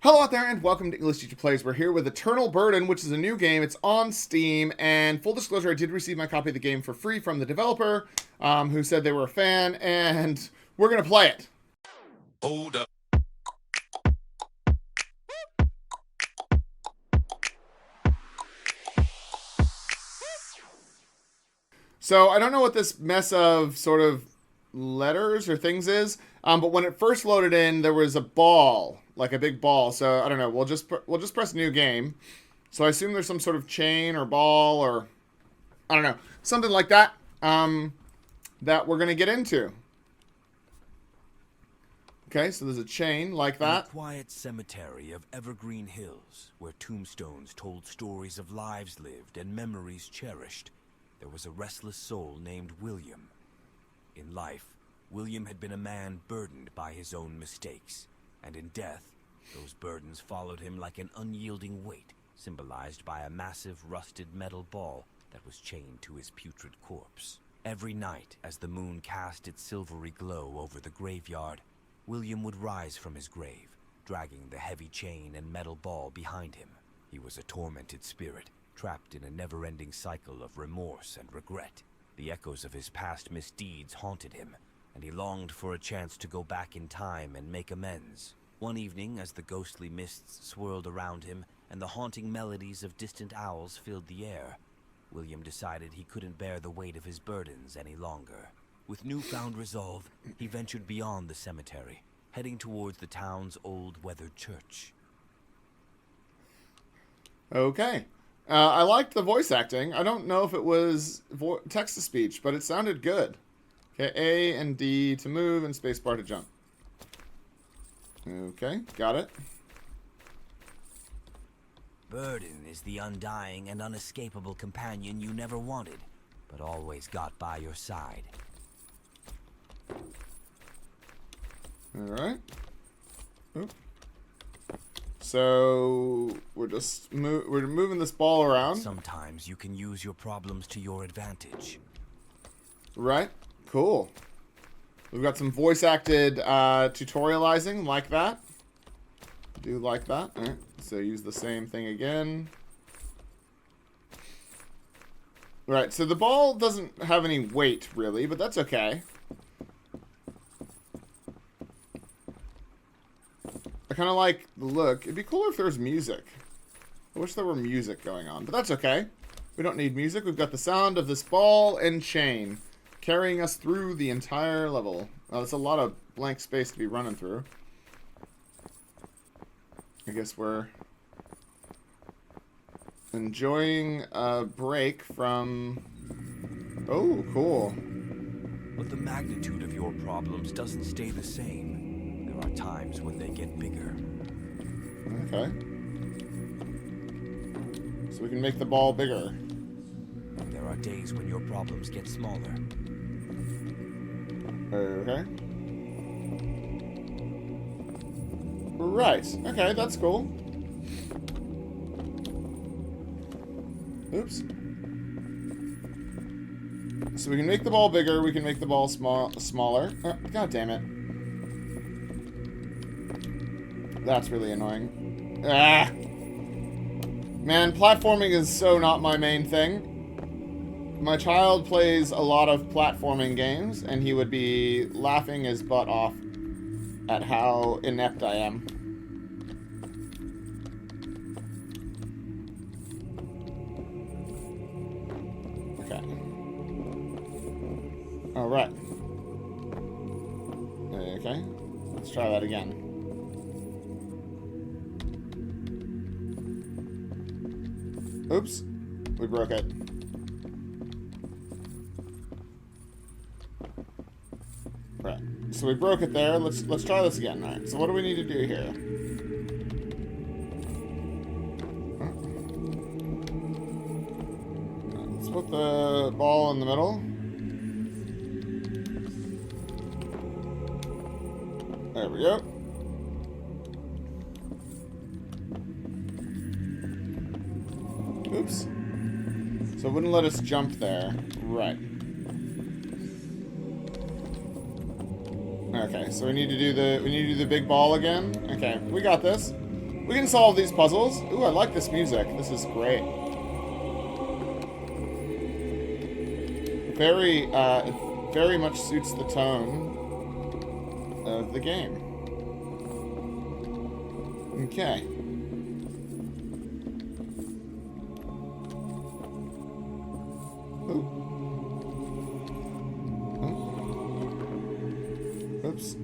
Hello out there and welcome to English Teacher Plays. We're here with Eternal Burden, which is a new game. It's on Steam, and full disclosure, I did receive my copy of the game for free from the developer, who said they were a fan, and we're going to play it. Hold up. So I don't know what this mess of sort of letters or things is, but when it first loaded in, there was a ball, like a big ball. So I don't know. We'll just press new game. So I assume there's some sort of chain or ball or I don't know, something like that. That we're gonna get into. Okay, so there's a chain like that. In a quiet cemetery of evergreen hills, where tombstones told stories of lives lived and memories cherished, there was a restless soul named William. In life, William had been a man burdened by his own mistakes, and in death, those burdens followed him like an unyielding weight, symbolized by a massive rusted metal ball that was chained to his putrid corpse. Every night, as the moon cast its silvery glow over the graveyard, William would rise from his grave, dragging the heavy chain and metal ball behind him. He was a tormented spirit, trapped in a never-ending cycle of remorse and regret. The echoes of his past misdeeds haunted him, and he longed for a chance to go back in time and make amends. One evening, as the ghostly mists swirled around him and the haunting melodies of distant owls filled the air, William decided he couldn't bear the weight of his burdens any longer. With newfound resolve, he ventured beyond the cemetery, heading towards the town's old weathered church. Okay. I liked the voice acting. I don't know if it was text-to-speech, but it sounded good. Okay, A and D to move and spacebar to jump. Okay, got it. Burden is the undying and unescapable companion you never wanted, but always got by your side. Alright. Oop. So we're just we're moving this ball around. Sometimes you can use your problems to your advantage. Right. Cool. We've got some voice acted tutorializing like that. Do like that. All right. So use the same thing again. Right. So the ball doesn't have any weight really, but that's okay. I kind of like the look. It'd be cooler if there was music. I wish there were music going on, but that's okay. We don't need music. We've got the sound of this ball and chain carrying us through the entire level. That's a lot of blank space to be running through. I guess we're enjoying a break from... Oh, cool. But the magnitude of your problems doesn't stay the same. There are times when they get bigger. Okay. So we can make the ball bigger. There are days when your problems get smaller. Okay. Right. Okay, that's cool. Oops. So we can make the ball bigger, we can make the ball smaller. God damn it. That's really annoying. Ah! Man, platforming is so not my main thing. My child plays a lot of platforming games, and he would be laughing his butt off at how inept I am. Okay. Alright. Okay. Let's try that again. Oops. We broke it. Right. So we broke it there. Let's try this again. Alright. So what do we need to do here? Let's put the ball in the middle. There we go. Oops. So it wouldn't let us jump there. Right. Okay, so we need to do the big ball again. Okay, we got this. We can solve these puzzles. Ooh, I like this music. This is great. It very much suits the tone of the game. Okay. Ooh. Oh. Oops.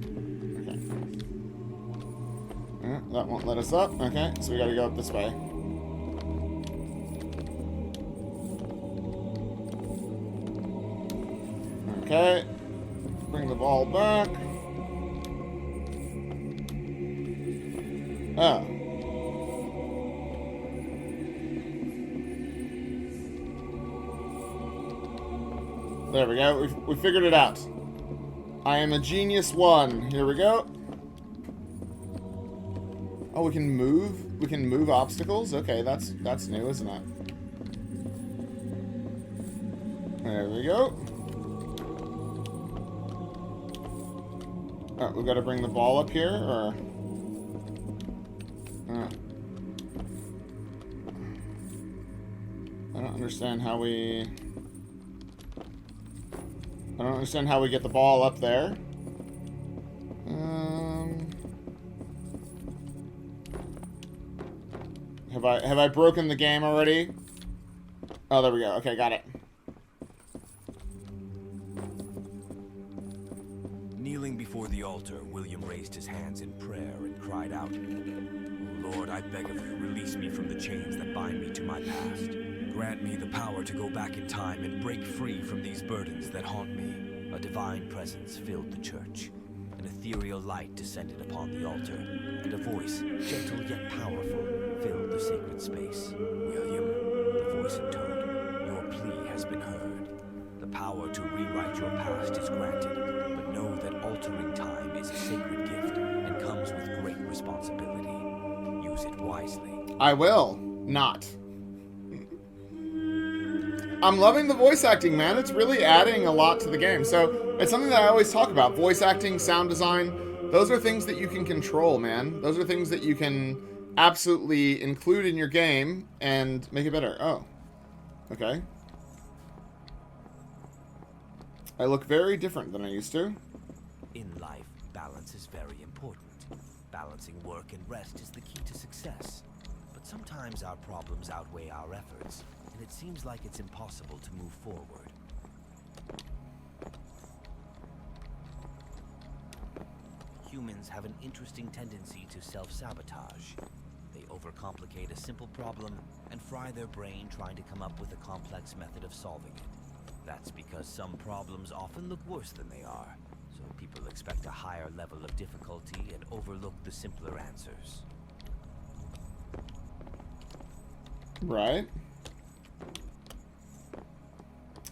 Okay. That won't let us up. Okay, so we gotta go up this way. Okay. Bring the ball back. Oh. There we go. We figured it out. I am a genius one. Here we go. Oh, we can move. We can move obstacles. Okay, that's new, isn't it? There we go. Oh, we got to bring the ball up here, or? I don't understand how we. I don't understand how we get the ball up there. Have I broken the game already? Oh, there we go. Okay, got it. Kneeling before the altar, William raised his hands in prayer and cried out, "O Lord, I beg of you, release me from the chains that bind me to my past. Grant me the power to go back in time and break free from these burdens that haunt me." A divine presence filled the church. An ethereal light descended upon the altar, and a voice, gentle yet powerful, filled the sacred space. "William," the voice intoned, "your plea has been heard. The power to rewrite your past is granted, but know that altering time is a sacred gift and comes with great responsibility. Use it wisely." I will not. I'm loving the voice acting, man. It's really adding a lot to the game. So it's something that I always talk about. Voice acting, sound design. Those are things that you can control, man. Those are things that you can absolutely include in your game and make it better. Oh. Okay. I look very different than I used to. In life, balance is very important. Balancing work and rest is the key to success. But sometimes our problems outweigh our efforts, and it seems like it's impossible to move forward. Humans have an interesting tendency to self-sabotage. They overcomplicate a simple problem and fry their brain trying to come up with a complex method of solving it. That's because some problems often look worse than they are, so people expect a higher level of difficulty and overlook the simpler answers. Right.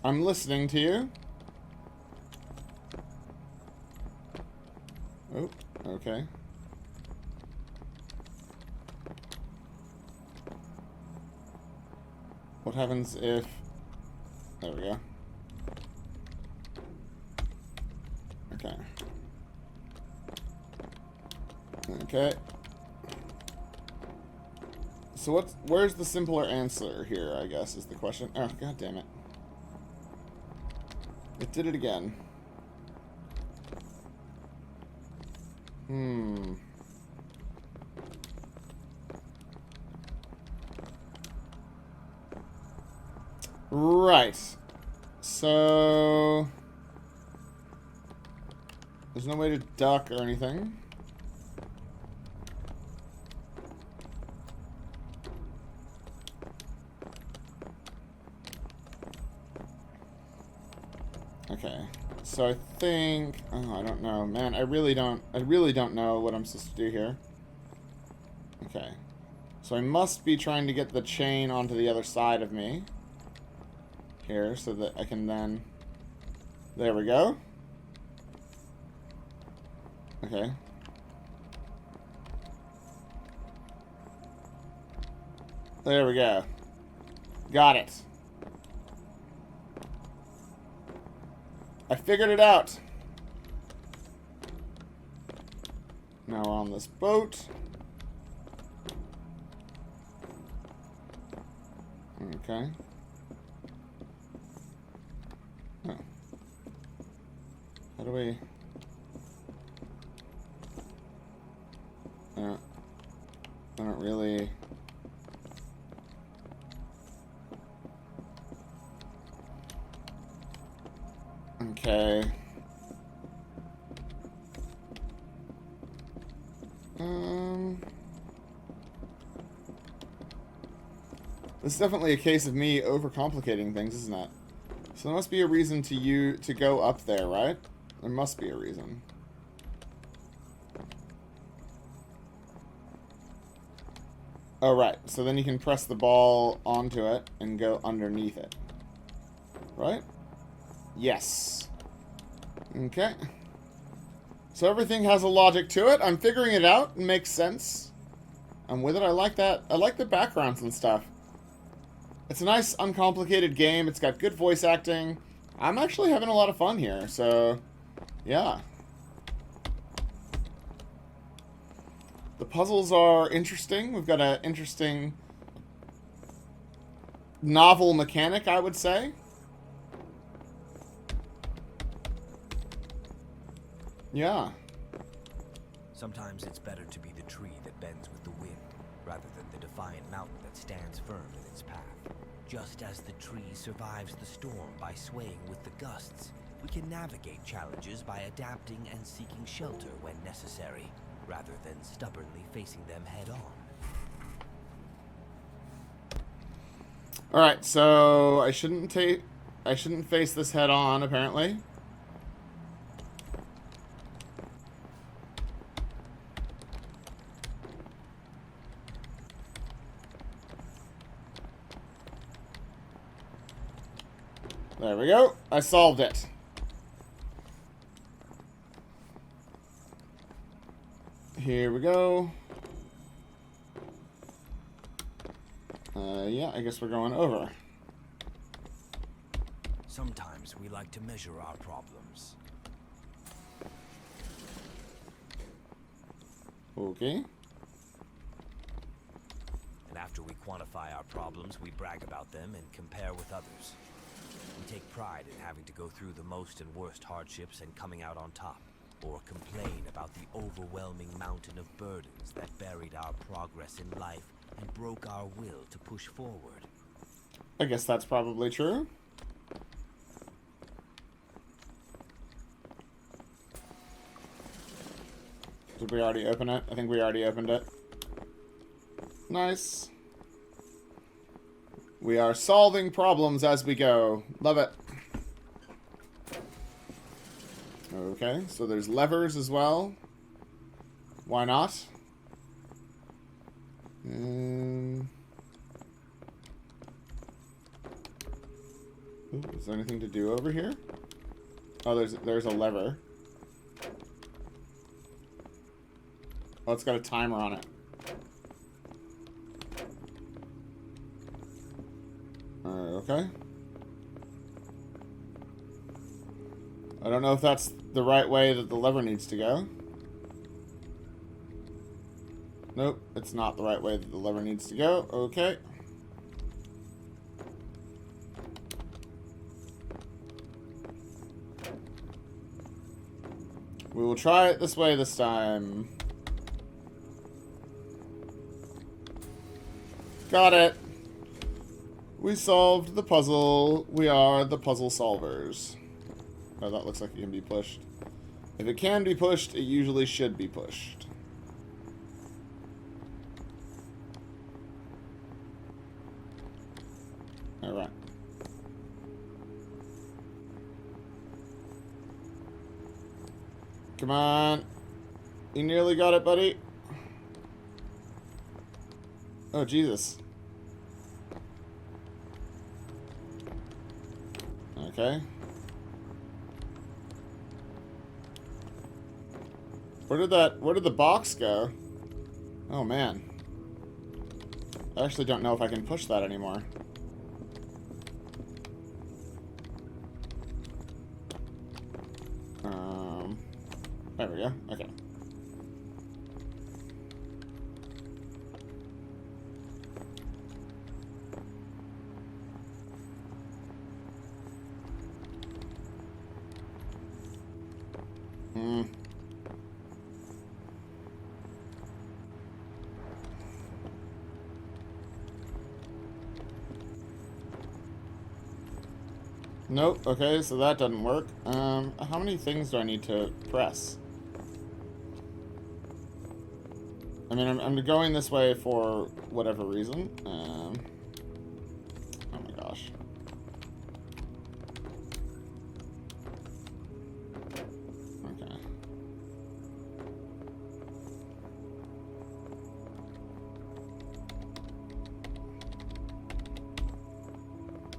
I'm listening to you. Oh, okay. What happens if... There we go. Okay. Okay. So where's the simpler answer here, I guess, is the question. Oh, god damn it. It did it again. Right. So... There's no way to duck or anything. Okay. So I think... Oh, I don't know. Man, I really don't know what I'm supposed to do here. Okay. So I must be trying to get the chain onto the other side of me. Here, so that I can then... There we go. Okay. There we go. Got it. I figured it out. Now we're on this boat. Okay. Oh. How do we... I don't really... Okay. This is definitely a case of me overcomplicating things, isn't it? So there must be a reason to go up there, right? There must be a reason. Oh, right. So then you can press the ball onto it and go underneath it. Right? Yes. Okay. So everything has a logic to it. I'm figuring it out. It makes sense. I'm with it. I like that. I like the backgrounds and stuff. It's a nice, uncomplicated game. It's got good voice acting. I'm actually having a lot of fun here. So, yeah. The puzzles are interesting. We've got an interesting novel mechanic, I would say. Yeah. Sometimes it's better to be the tree that bends with the wind, rather than the defiant mountain that stands firm in its path. Just as the tree survives the storm by swaying with the gusts, we can navigate challenges by adapting and seeking shelter when necessary, rather than stubbornly facing them head-on. Alright, so I shouldn't face this head-on, apparently. There we go. I solved it. Here we go. Yeah, I guess we're going over. Sometimes we like to measure our problems. Okay. And after we quantify our problems, we brag about them and compare with others. We take pride in having to go through the most and worst hardships and coming out on top, or complain about the overwhelming mountain of burdens that buried our progress in life and broke our will to push forward. I guess that's probably true. Did we already open it? I think we already opened it. Nice. We are solving problems as we go. Love it. Okay, so there's levers as well. Why not? Ooh, is there anything to do over here? Oh, there's a lever. Oh, it's got a timer on it. Okay. I don't know if that's the right way that the lever needs to go. Nope, it's not the right way that the lever needs to go. Okay. We will try it this way this time. Got it. We solved the puzzle. We are the puzzle solvers. Oh, that looks like it can be pushed. If it can be pushed, it usually should be pushed. Alright. Come on. You nearly got it, buddy. Oh, Jesus. Okay. Where did the box go? Oh, man. I actually don't know if I can push that anymore. There we go. Okay. Nope. Okay, so that doesn't work. How many things do I need to press? I mean, I'm going this way for whatever reason. Oh my gosh. Okay.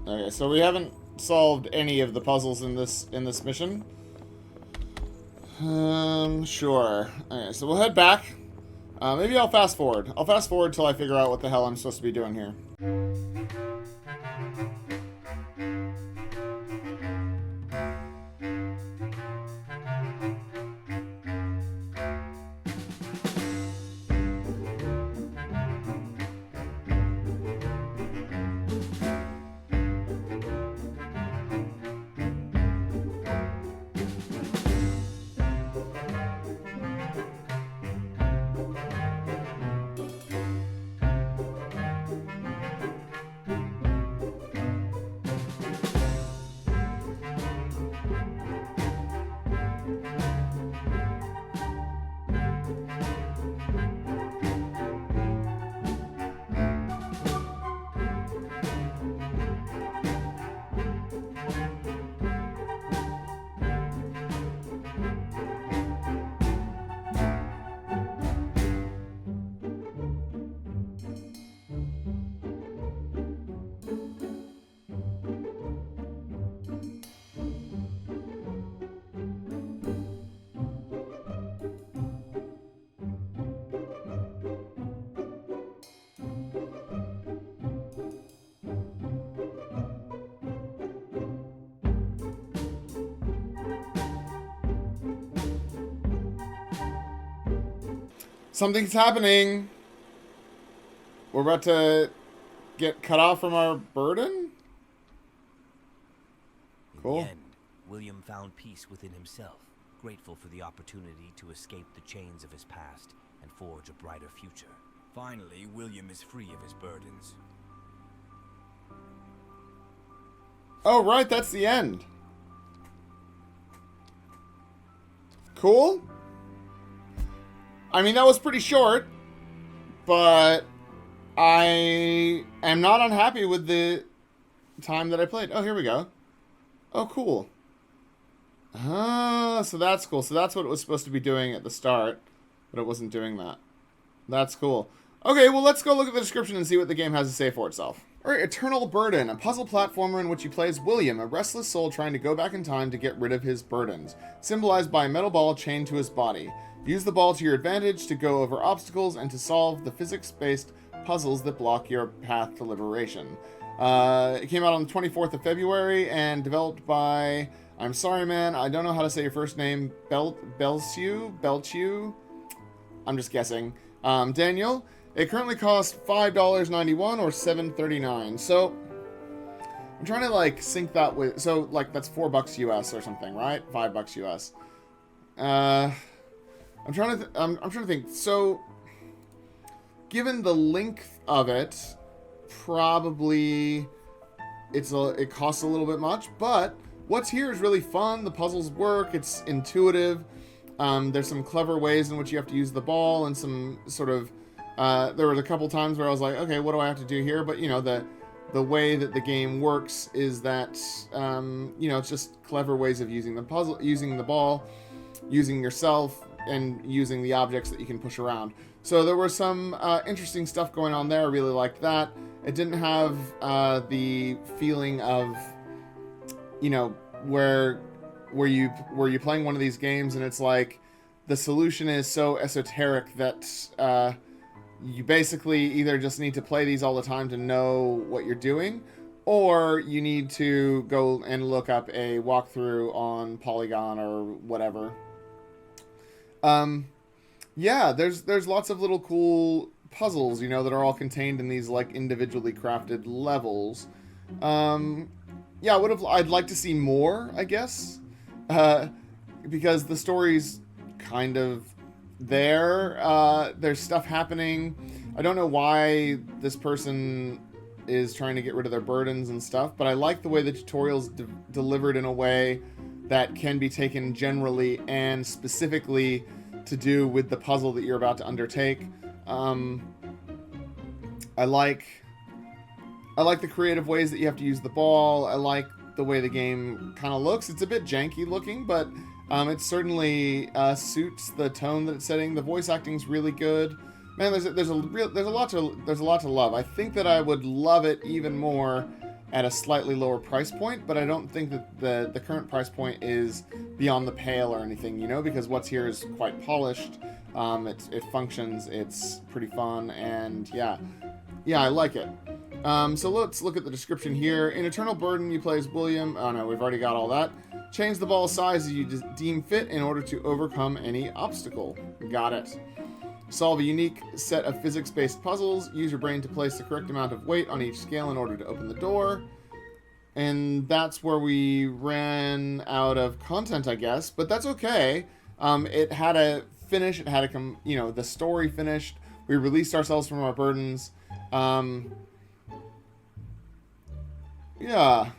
Okay, so we haven't solved any of the puzzles in this mission. Sure. Okay, so we'll head back. Maybe I'll fast forward. I'll fast forward till I figure out what the hell I'm supposed to be doing here. Something's happening. We're about to get cut off from our burden? Cool. In the end, William found peace within himself, grateful for the opportunity to escape the chains of his past and forge a brighter future. Finally, William is free of his burdens. Oh, right, that's the end. Cool. I mean, that was pretty short, but I am not unhappy with the time that I played. Oh, here we go. Oh, cool. Ah, so that's cool. So that's what it was supposed to be doing at the start, but it wasn't doing that. That's cool. Okay, well, let's go look at the description and see what the game has to say for itself. Alright, Eternal Burden, a puzzle platformer in which you play as William, a restless soul trying to go back in time to get rid of his burdens, symbolized by a metal ball chained to his body. Use the ball to your advantage to go over obstacles and to solve the physics-based puzzles that block your path to liberation. It came out on the 24th of February and developed by, I'm sorry man, I don't know how to say your first name, Belchew? I'm just guessing. Daniel. It currently costs $5.91 or $7.39. So I'm trying to like sync that with, so like that's $4 US or something, right? $5 US. I'm trying to think. So given the length of it, probably it costs a little bit much, but what's here is really fun. The puzzles work. It's intuitive. There's some clever ways in which you have to use the ball and some sort of there was a couple times where I was like, okay, what do I have to do here? But, you know, the way that the game works is that, you know, it's just clever ways of using the puzzle, using the ball, using yourself, and using the objects that you can push around. So there was some interesting stuff going on there. I really liked that. It didn't have the feeling of, you know, where you're playing one of these games and it's like the solution is so esoteric that you basically either just need to play these all the time to know what you're doing, or you need to go and look up a walkthrough on Polygon or whatever. Yeah, there's lots of little cool puzzles, you know, that are all contained in these like individually crafted levels. Yeah, I'd like to see more, I guess, because the story's kind of there. There's stuff happening. I don't know why this person is trying to get rid of their burdens and stuff, but I like the way the tutorial's delivered in a way that can be taken generally and specifically to do with the puzzle that you're about to undertake. I like the creative ways that you have to use the ball. I like the way the game kind of looks. It's a bit janky looking, but it certainly suits the tone that it's setting. The voice acting's really good. Man, there's a lot to love. I think that I would love it even more at a slightly lower price point, but I don't think that the current price point is beyond the pale or anything, because what's here is quite polished. It functions. It's pretty fun, and yeah, I like it. So let's look at the description here. In Eternal Burden, you play as William. Oh no, we've already got all that. Change the ball size as you deem fit in order to overcome any obstacle. Got it. Solve a unique set of physics-based puzzles. Use your brain to place the correct amount of weight on each scale in order to open the door. And that's where we ran out of content, I guess. But that's okay. It had a finish. It had the story finished. We released ourselves from our burdens. Yeah,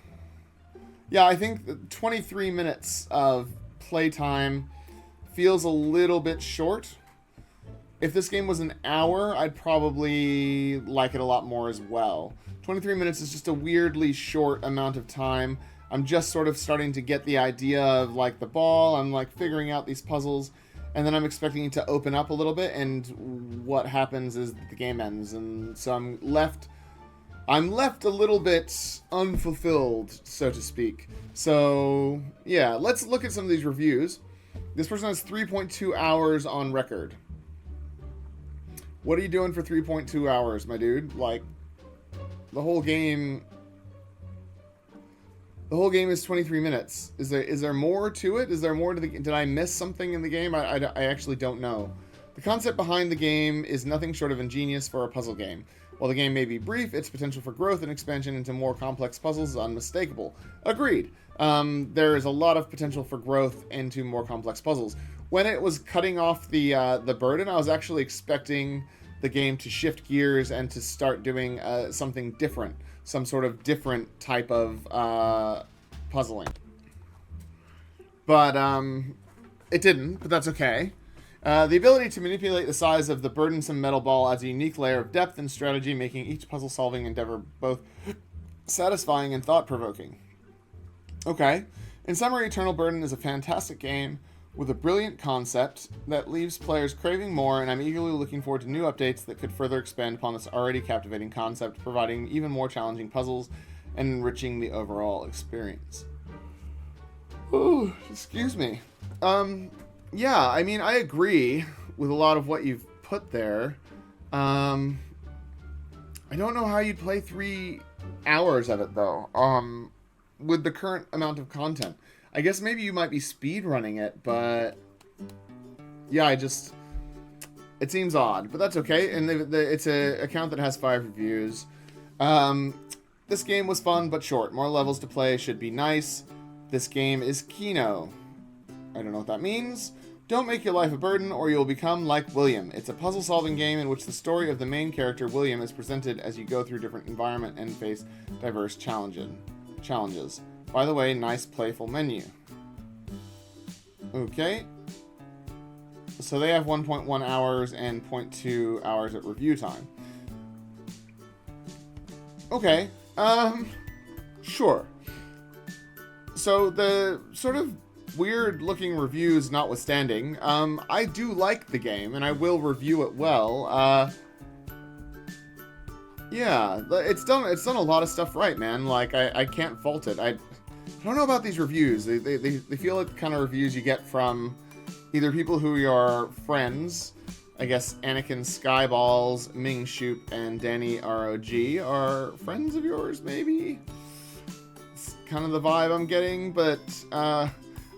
I think 23 minutes of playtime feels a little bit short. If this game was an hour, I'd probably like it a lot more as well. 23 minutes is just a weirdly short amount of time. I'm just sort of starting to get the idea of, the ball. I'm, figuring out these puzzles. And then I'm expecting it to open up a little bit, and what happens is the game ends. And so I'm left a little bit unfulfilled, so to speak. So, yeah, let's look at some of these reviews. This person has 3.2 hours on record. What are you doing for 3.2 hours, my dude? The whole game is 23 minutes. Is there more to it? Is there more to the game? Did I miss something in the game? I actually don't know. The concept behind the game is nothing short of ingenious for a puzzle game. While the game may be brief, its potential for growth and expansion into more complex puzzles is unmistakable. Agreed. There is a lot of potential for growth into more complex puzzles. When it was cutting off the burden, I was actually expecting the game to shift gears and to start doing something different, some sort of different type of puzzling. But it didn't, but that's okay. The ability to manipulate the size of the burdensome metal ball adds a unique layer of depth and strategy, making each puzzle-solving endeavor both satisfying and thought-provoking. Okay. In summary, Eternal Burden is a fantastic game with a brilliant concept that leaves players craving more, and I'm eagerly looking forward to new updates that could further expand upon this already captivating concept, providing even more challenging puzzles and enriching the overall experience. Ooh, excuse me. Yeah, I mean, I agree with a lot of what you've put there. I don't know how you'd play 3 hours of it, though, with the current amount of content. I guess maybe you might be speedrunning it, but yeah, it seems odd, but that's okay. And it's an account that has 5 reviews. This game was fun but short. More levels to play should be nice. This game is Kino. I don't know what that means. Don't make your life a burden or you'll become like William. It's a puzzle-solving game in which the story of the main character, William, is presented as you go through different environments and face diverse challenges. By the way, nice playful menu. Okay. So they have 1.1 hours and 0.2 hours at review time. Okay. Sure. So the sort of weird looking reviews notwithstanding, I do like the game and I will review it well. Yeah, it's done a lot of stuff right, man. I can't fault it. I don't know about these reviews. They feel like the kind of reviews you get from either people who are friends. I guess Anakin Skyballs, Ming Shoop, and Danny ROG are friends of yours, maybe? It's kind of the vibe I'm getting, but I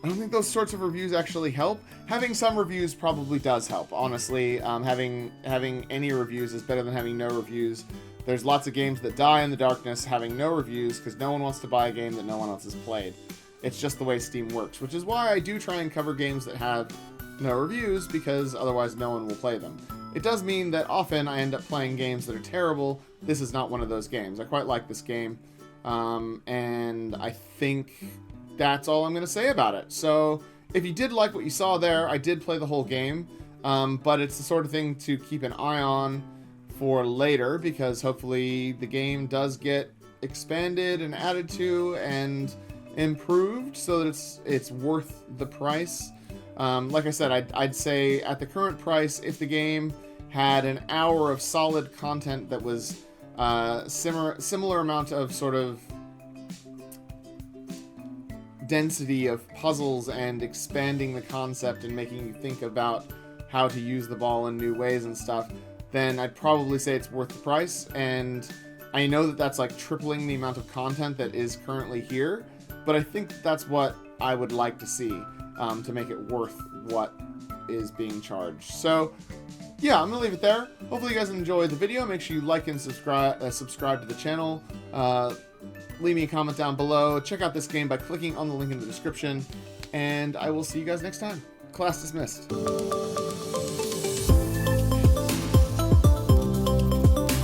don't think those sorts of reviews actually help. Having some reviews probably does help, honestly. Having any reviews is better than having no reviews. There's lots of games that die in the darkness having no reviews because no one wants to buy a game that no one else has played. It's just the way Steam works, which is why I do try and cover games that have no reviews, because otherwise no one will play them. it does mean that often I end up playing games that are terrible. This is not one of those games. I quite like this game, and I think that's all I'm going to say about it. So if you did like what you saw there, I did play the whole game, but it's the sort of thing to keep an eye on for later, because hopefully the game does get expanded and added to and improved so that it's worth the price. Like I said, I'd say at the current price, if the game had an hour of solid content that was similar amount of sort of density of puzzles and expanding the concept and making you think about how to use the ball in new ways and stuff, then I'd probably say it's worth the price. And I know that that's like tripling the amount of content that is currently here, but I think that's what I would like to see to make it worth what is being charged. So yeah, I'm gonna leave it there. Hopefully you guys enjoyed the video. Make sure you like and subscribe to the channel. Leave me a comment down below. Check out this game by clicking on the link in the description, and I will see you guys next time. Class dismissed.